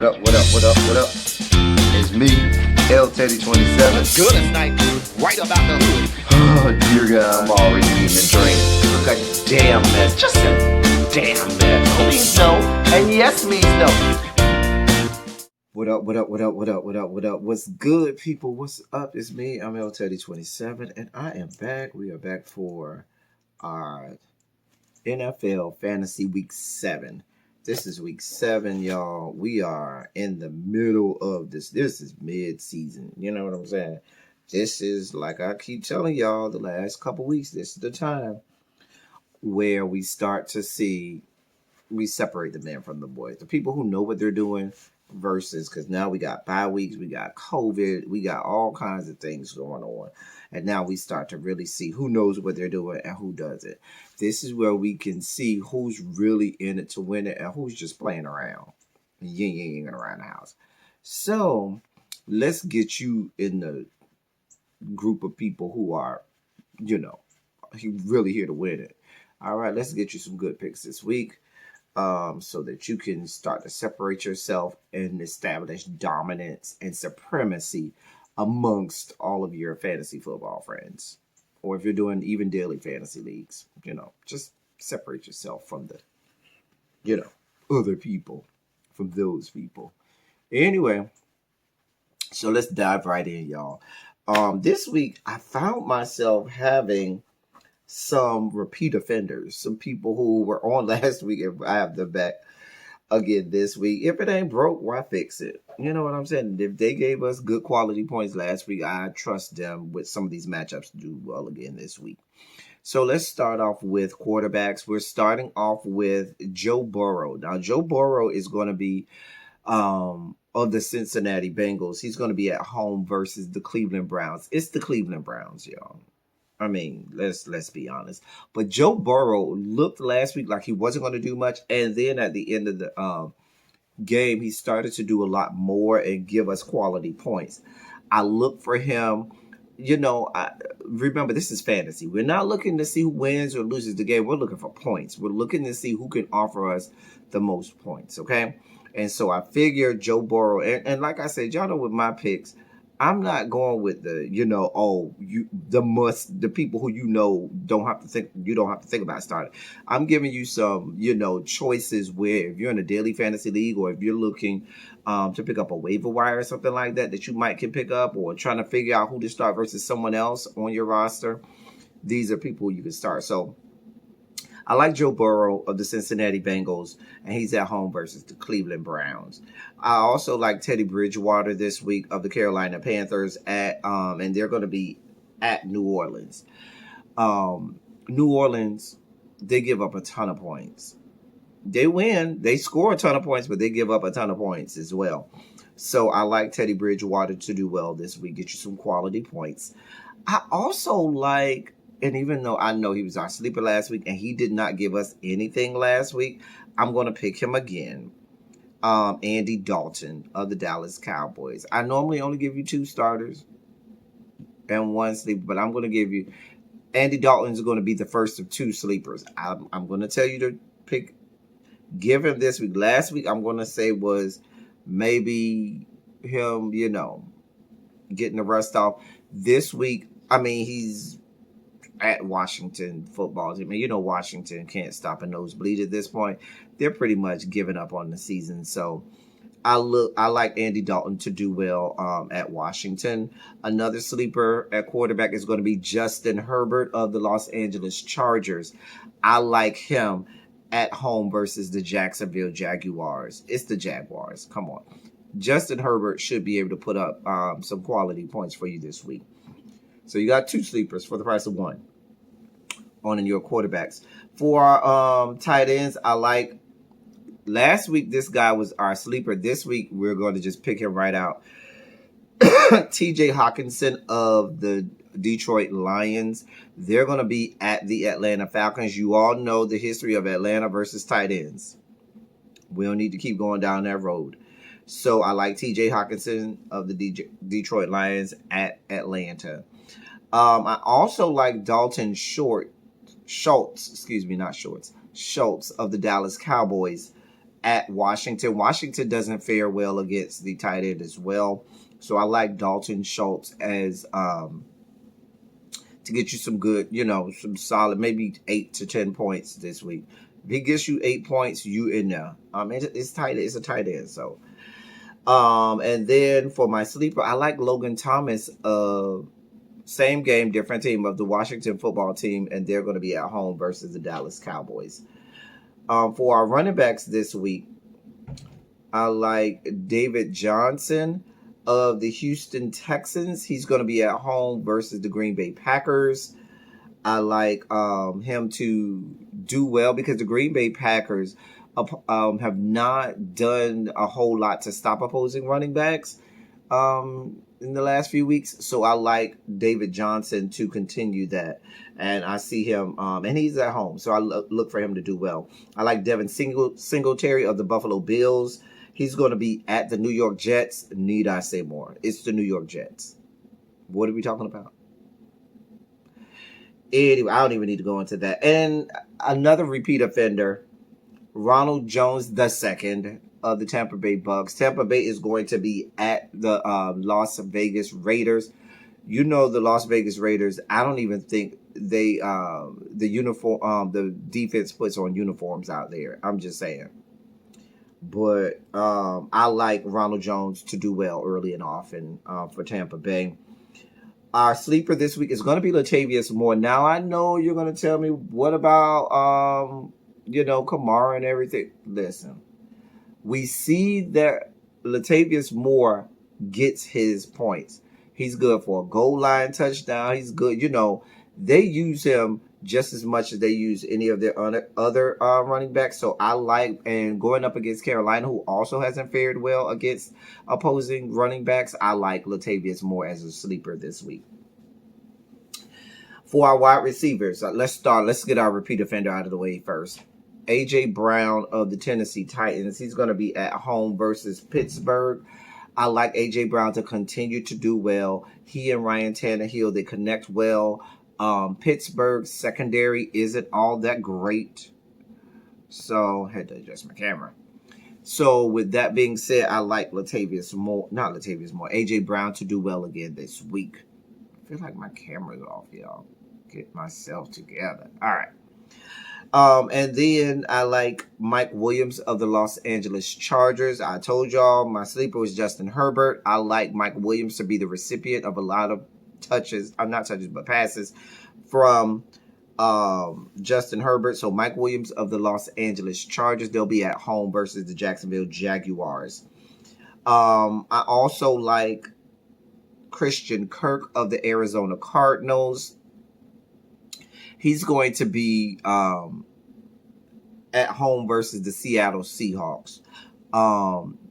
What up, what up, what up, what up? It's me, L Teddy 27. Good as night, right about the hood. Oh, dear God, I'm already eating a drink. Look a damn mess, just a damn mess. No means no, and yes means no. What up, what up, what up, what up, what up, what up? What's good, people? What's up? It's me, I'm L Teddy 27, and I am back. We are back for our NFL Fantasy Week 7. This is week 7, y'all. We are in the middle of this. This is mid-season. You know what I'm saying? This is, like I keep telling y'all the last couple weeks, this is the time where we start to see, we separate the men from the boys. The people who know what they're doing versus, because now we got bye weeks, we got COVID, we got all kinds of things going on. And now we start to really see who knows what they're doing and who doesn't. This is where we can see who's really in it to win it and who's just playing around, ying around the house. So let's get you in the group of people who are, really here to win it. All right, let's get you some good picks this week. So that you can start to separate yourself and establish dominance and supremacy amongst all of your fantasy football friends. Or if you're doing even daily fantasy leagues, just separate yourself from the, other people, from those people. Anyway, so let's dive right in, y'all. This week, I found myself having some repeat offenders, some people who were on last week, and I have them back again this week. If it ain't broke, why fix it? You know what I'm saying? If they gave us good quality points last week, I trust them with some of these matchups to do well again this week. So let's start off with quarterbacks. We're starting off with Joe Burrow. Now, Joe Burrow is going to be of the Cincinnati Bengals. He's going to be at home versus the Cleveland Browns. It's the Cleveland Browns, y'all. I mean, let's be honest. But Joe Burrow looked last week like he wasn't going to do much, and then at the end of the game, he started to do a lot more and give us quality points. I look for him. Remember, this is fantasy. We're not looking to see who wins or loses the game. We're looking for points. We're looking to see who can offer us the most points, okay? And so I figured Joe Burrow, and like I said, y'all know with my picks, I'm not going with the people who you don't have to think about starting. I'm giving you some choices where if you're in a daily fantasy league or if you're looking to pick up a waiver wire or something like that you might can pick up, or trying to figure out who to start versus someone else on your roster, these are people you can start. So I like Joe Burrow of the Cincinnati Bengals, and he's at home versus the Cleveland Browns. I also like Teddy Bridgewater this week of the Carolina Panthers and they're going to be at New Orleans. New Orleans, they give up a ton of points. They win, they score a ton of points, but they give up a ton of points as well. So I like Teddy Bridgewater to do well this week, get you some quality points. I also like, and even though I know he was our sleeper last week and he did not give us anything last week, I'm going to pick him again. Andy Dalton of the Dallas Cowboys. I normally only give you 2 starters and 1 sleeper, but I'm going to give you Andy Dalton is going to be the first of 2 sleepers. I'm going to tell you to give him this week. Last week, I'm going to say was maybe him, getting the rust off. This week, he's at Washington football team. Washington can't stop a nosebleed at this point. They're pretty much giving up on the season. So I like Andy Dalton to do well at Washington. Another sleeper at quarterback is going to be Justin Herbert of the Los Angeles Chargers. I like him at home versus the Jacksonville Jaguars. It's the Jaguars. Come on. Justin Herbert should be able to put up some quality points for you this week. So you got 2 sleepers for the price of 1 on in your quarterbacks. For tight ends, I like, last week this guy was our sleeper. This week we're going to just pick him right out. TJ Hawkinson of the Detroit Lions. They're going to be at the Atlanta Falcons. You all know the history of Atlanta versus tight ends. We don't need to keep going down that road. So I like TJ Hawkinson of the Detroit Lions at Atlanta. I also like Dalton Schultz of the Dallas Cowboys at Washington. Washington doesn't fare well against the tight end as well. So I like Dalton Schultz as to get you some good, some solid, maybe 8 to 10 points this week. If he gets you 8 points, you in there. It's tight. It's a tight end. So, and then for my sleeper, I like Logan Thomas. Same game, different team of the Washington football team, and they're going to be at home versus the Dallas Cowboys. For our running backs this week, I like David Johnson of the Houston Texans. He's going to be at home versus the Green Bay Packers. I like him to do well because the Green Bay Packers have not done a whole lot to stop opposing running backs in the last few weeks. So I like David Johnson to continue that. And I see him, and he's at home. So I look for him to do well. I like Devin Singletary of the Buffalo Bills. He's going to be at the New York Jets. Need I say more? It's the New York Jets. What are we talking about? Anyway, I don't even need to go into that. And another repeat offender, Ronald Jones II of the Tampa Bay Bucks. Tampa Bay is going to be at the Las Vegas Raiders. You know the Las Vegas Raiders. I don't even think they the defense puts on uniforms out there. I'm just saying. But I like Ronald Jones to do well early and often for Tampa Bay. Our sleeper this week is going to be Latavius Moore. Now, I know you're going to tell me, what about, Kamara and everything? Listen, we see that Latavius Moore gets his points. He's good for a goal line touchdown. He's good. They use him just as much as they use any of their other running backs. So I like, and going up against Carolina, who also hasn't fared well against opposing running backs, I like Latavius Moore as a sleeper this week. For our wide receivers, let's get our repeat offender out of the way first. A.J. Brown of the Tennessee Titans. He's going to be at home versus Pittsburgh. I like A.J. Brown to continue to do well. He and Ryan Tannehill, they connect well. Pittsburgh's secondary isn't all that great. So, I had to adjust my camera. So, with that being said, I like AJ Brown to do well again this week. I feel like my camera's off, y'all. Get myself together. All right. And then I like Mike Williams of the Los Angeles Chargers. I told y'all my sleeper was Justin Herbert. I like Mike Williams to be the recipient of a lot of passes from Justin Herbert. So Mike Williams of the Los Angeles Chargers, they'll be at home versus the Jacksonville Jaguars. I also like Christian Kirk of the Arizona Cardinals. He's going to be at home versus the Seattle Seahawks.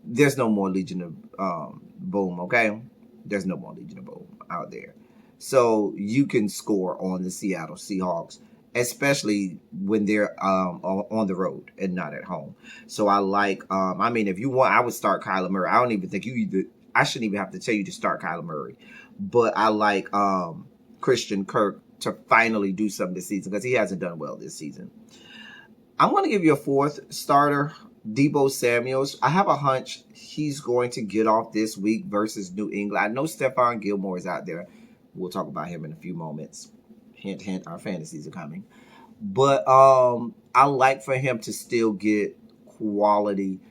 There's no more Legion of Boom, okay? There's no more Legion of Boom out there. So you can score on the Seattle Seahawks, especially when they're on the road and not at home. So I like, if you want, I would start Kyler Murray. I don't even think I shouldn't even have to tell you to start Kyler Murray. But I like Christian Kirk to finally do something this season because he hasn't done well this season. I'm going to give you a fourth starter, Deebo Samuels. I have a hunch he's going to get off this week versus New England. I know Stephon Gilmore is out there. We'll talk about him in a few moments. Hint, hint, our fantasies are coming. But I like for him to still get quality,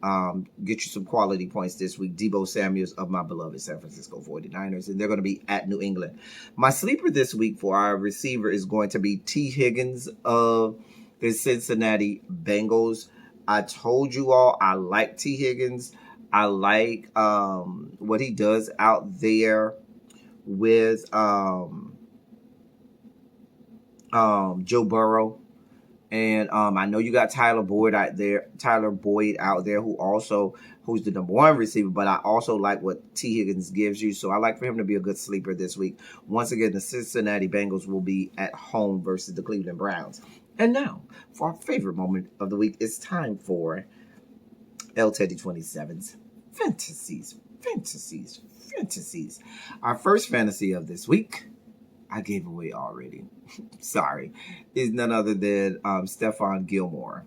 get you some quality points this week. Deebo Samuels of my beloved San Francisco 49ers, and they're going to be at New England. My sleeper this week for our receiver is going to be T. Higgins of the Cincinnati Bengals. I told you all I like T. Higgins. I like what he does out there with Joe Burrow. And I know you got Tyler Boyd out there, who's the number one receiver, but I also like what T. Higgins gives you. So I like for him to be a good sleeper this week. Once again, the Cincinnati Bengals will be at home versus the Cleveland Browns. And now, for our favorite moment of the week, it's time for El Teddy 27's Fantasies. Our first fantasy of this week, I gave away already. Sorry, is none other than Stephon Gilmore.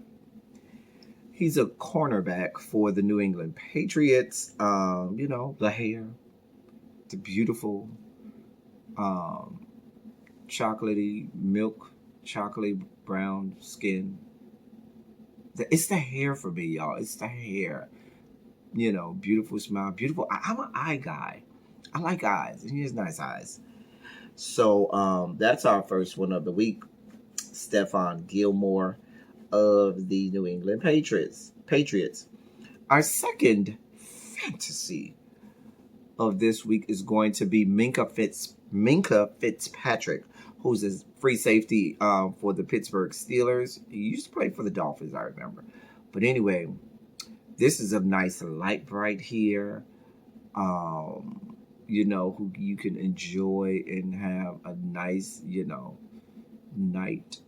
He's a cornerback for the New England Patriots. You know, the hair, the beautiful chocolatey milk, chocolate brown skin. It's the hair for me, y'all. It's the hair. You know, beautiful smile, beautiful. I'm an eye guy. I like eyes, and he has nice eyes. So that's our first one of the week. Stephon Gilmore of the New England Patriots. Our second fantasy of this week is going to be Minka Fitzpatrick, who's a free safety for the Pittsburgh Steelers. He used to play for the Dolphins, I remember. But anyway, this is a nice light bright here. You know, who you can enjoy and have a nice, you know, night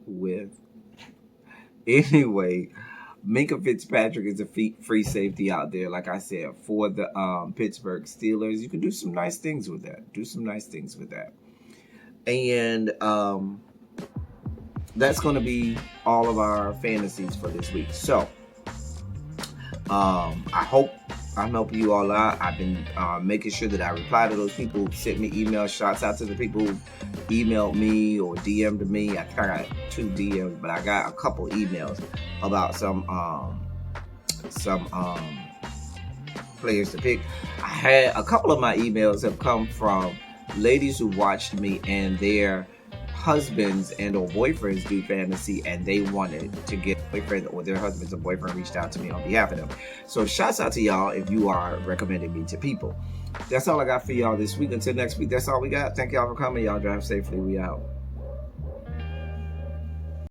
with. Anyway, Minka Fitzpatrick is a free safety out there, like I said, for the Pittsburgh Steelers. You can do some nice things with that. And that's going to be all of our fantasies for this week. So I'm helping you all out. I've been making sure that I reply to those people who sent me emails. Shouts out to the people who emailed me or DM'd me. I think I got 2 DMs, but I got a couple emails about some players to pick. I had a couple of my emails have come from ladies who watched me and their husbands and or boyfriends do fantasy, and they wanted to get a boyfriend, or their husbands or boyfriend reached out to me on behalf of them. So shouts out to y'all if you are recommending me to people. That's all I got for y'all this week. Until next week, that's all we got. Thank y'all for coming. Y'all drive safely. We out.